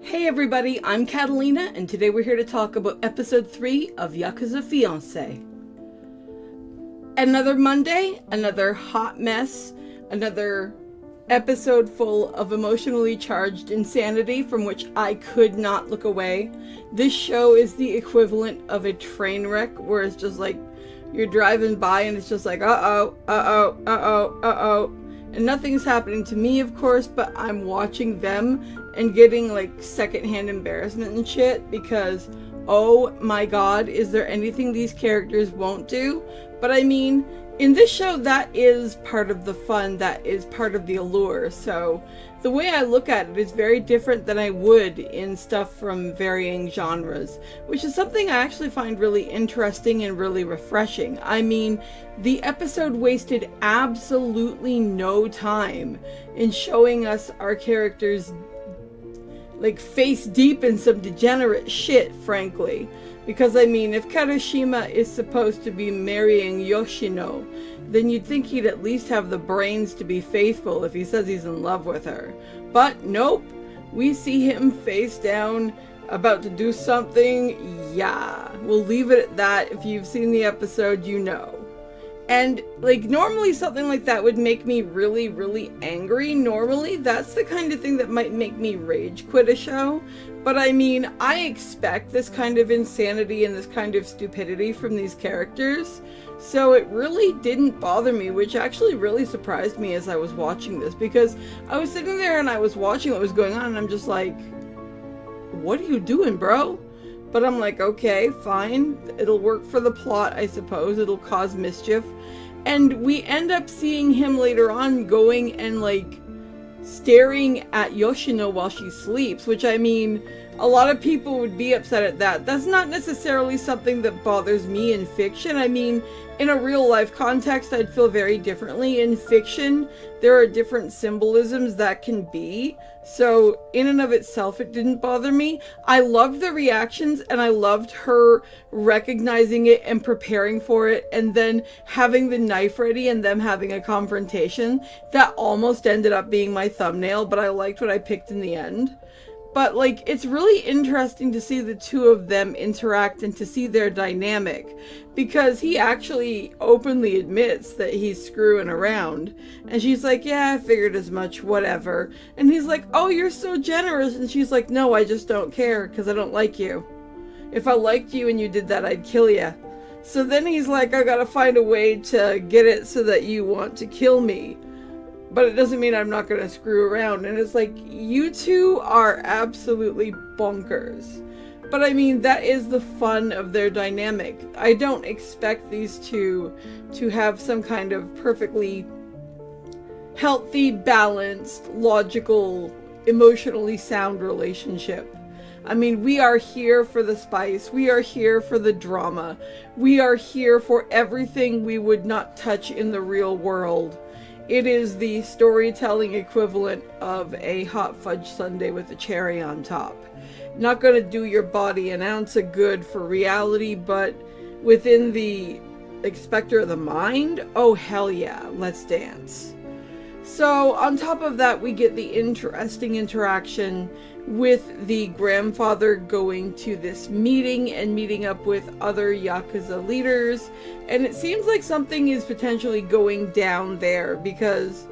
Hey everybody, I'm Katallina, and today we're here to talk about episode 3 of Yakuza Fiancee. Another Monday, another hot mess, another episode full of emotionally charged insanity from which I could not look away. This show is the equivalent of a train wreck where it's just like, you're driving by and it's just like, uh-oh. And nothing's happening to me, of course, but I'm watching them and getting like secondhand embarrassment and shit because, oh my god, is there anything these characters won't do? But I mean, in this show, that is part of the fun, that is part of the allure. So the way I look at it is very different than I would in stuff from varying genres, which is something I actually find really interesting and really refreshing. I mean, the episode wasted absolutely no time in showing us our characters like face deep in some degenerate shit, frankly. Because I mean, if Kirishima is supposed to be marrying Yoshino, then you'd think he'd at least have the brains to be faithful if he says he's in love with her. But nope, we see him face down, about to do something. Yeah, we'll leave it at that. If you've seen the episode, you know. And like, normally something like that would make me really, really angry. Normally, that's the kind of thing that might make me rage quit a show. But I mean, I expect this kind of insanity and this kind of stupidity from these characters. So it really didn't bother me, which actually really surprised me as I was watching this. Because I was sitting there and I was watching what was going on and I'm just like, what are you doing, bro? But I'm like, okay, fine. It'll work for the plot, I suppose. It'll cause mischief. And we end up seeing him later on going and like staring at Yoshino while she sleeps, which I mean, a lot of people would be upset at that. That's not necessarily something that bothers me in fiction. I mean, in a real life context, I'd feel very differently. In fiction, there are different symbolisms that can be. So in and of itself, it didn't bother me. I loved the reactions and I loved her recognizing it and preparing for it and then having the knife ready and them having a confrontation. That almost ended up being my thumbnail, but I liked what I picked in the end. But like, it's really interesting to see the two of them interact and to see their dynamic, because he actually openly admits that he's screwing around and she's like, yeah, I figured as much, whatever. And he's like, oh, you're so generous. And she's like, no, I just don't care because I don't like you. If I liked you and you did that, I'd kill you. So then he's like, I gotta find a way to get it so that you want to kill me. But it doesn't mean I'm not going to screw around. And it's like, you two are absolutely bonkers. But I mean, that is the fun of their dynamic. I don't expect these two to have some kind of perfectly healthy, balanced, logical, emotionally sound relationship. I mean, we are here for the spice. We are here for the drama. We are here for everything we would not touch in the real world. It is the storytelling equivalent of a hot fudge sundae with a cherry on top. Not going to do your body an ounce of good for reality, but within the specter of the mind, oh hell yeah, let's dance. So on top of that, we get the interesting interaction with the grandfather going to this meeting and meeting up with other Yakuza leaders. And it seems like something is potentially going down there, because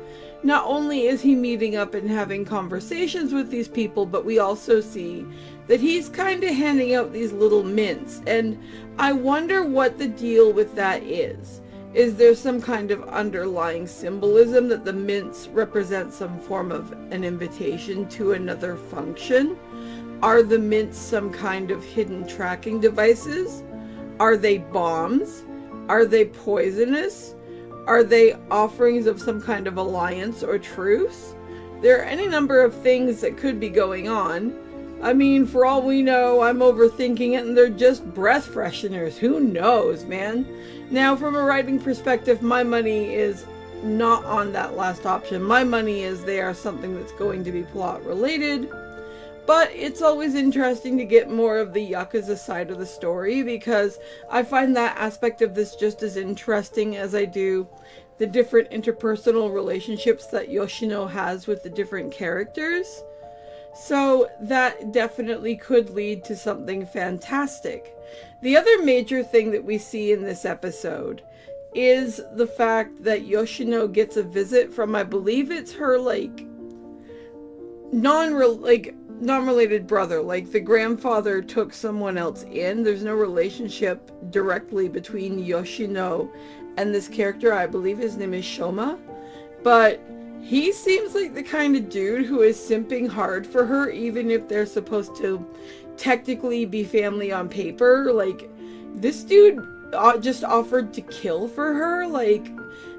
not only is he meeting up and having conversations with these people, but we also see that he's kind of handing out these little mints. And I wonder what the deal with that is. Is there some kind of underlying symbolism that the mints represent some form of an invitation to another function? Are the mints some kind of hidden tracking devices? Are they bombs? Are they poisonous? Are they offerings of some kind of alliance or truce? There are any number of things that could be going on. I mean, for all we know, I'm overthinking it and they're just breath fresheners. Who knows, man? Now, from a writing perspective, my money is not on that last option. My money is they are something that's going to be plot related. But it's always interesting to get more of the Yakuza side of the story, because I find that aspect of this just as interesting as I do the different interpersonal relationships that Yoshino has with the different characters. So that definitely could lead to something fantastic. The other major thing that we see in this episode is the fact that Yoshino gets a visit from, I believe it's her, like, non-related brother. Like, the grandfather took someone else in. There's no relationship directly between Yoshino and this character. I believe his name is Shoma. But he seems like the kind of dude who is simping hard for her, even if they're supposed to technically be family on paper. Like, this dude just offered to kill for her. Like,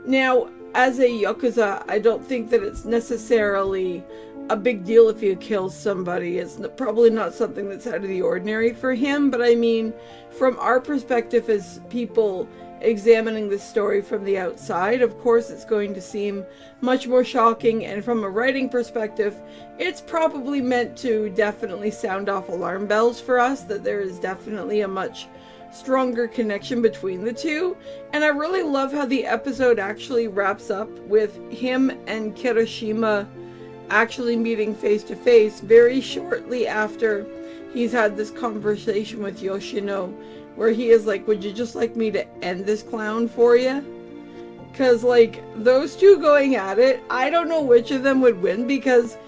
now, as a Yakuza, I don't think that it's necessarily a big deal if he kills somebody. It's probably not something that's out of the ordinary for him, but I mean, from our perspective as people examining this story from the outside, of course it's going to seem much more shocking, and from a writing perspective, it's probably meant to definitely sound off alarm bells for us, that there is definitely a much stronger connection between the two. And I really love how the episode actually wraps up with him and Kirishima actually meeting face to face very shortly after he's had this conversation with Yoshino, where he is like, would you just like me to end this clown for you? Because, like, those two going at it, I don't know which of them would win, because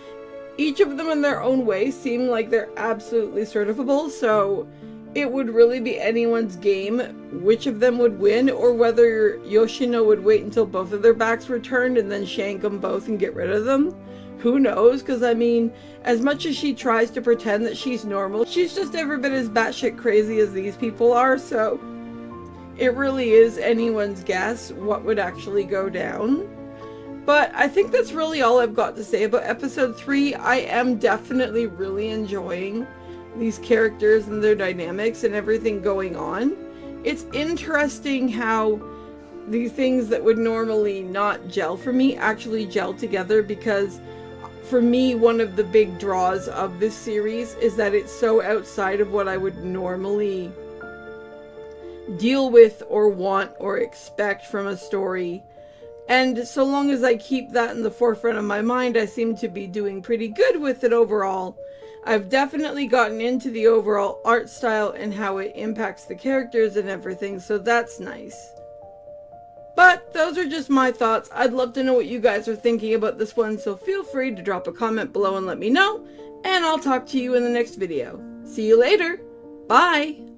each of them in their own way seem like they're absolutely certifiable, so it would really be anyone's game which of them would win, or whether Yoshino would wait until both of their backs were turned and then shank them both and get rid of them. Who knows? Because, I mean, as much as she tries to pretend that she's normal, she's just every bit as batshit crazy as these people are, so it really is anyone's guess what would actually go down. But I think that's really all I've got to say about episode 3. I am definitely really enjoying these characters and their dynamics and everything going on. It's interesting how the things that would normally not gel for me actually gel together, because for me, one of the big draws of this series is that it's so outside of what I would normally deal with or want or expect from a story. And so long as I keep that in the forefront of my mind, I seem to be doing pretty good with it overall. I've definitely gotten into the overall art style and how it impacts the characters and everything, so that's nice. But those are just my thoughts. I'd love to know what you guys are thinking about this one, so feel free to drop a comment below and let me know, and I'll talk to you in the next video. See you later. Bye!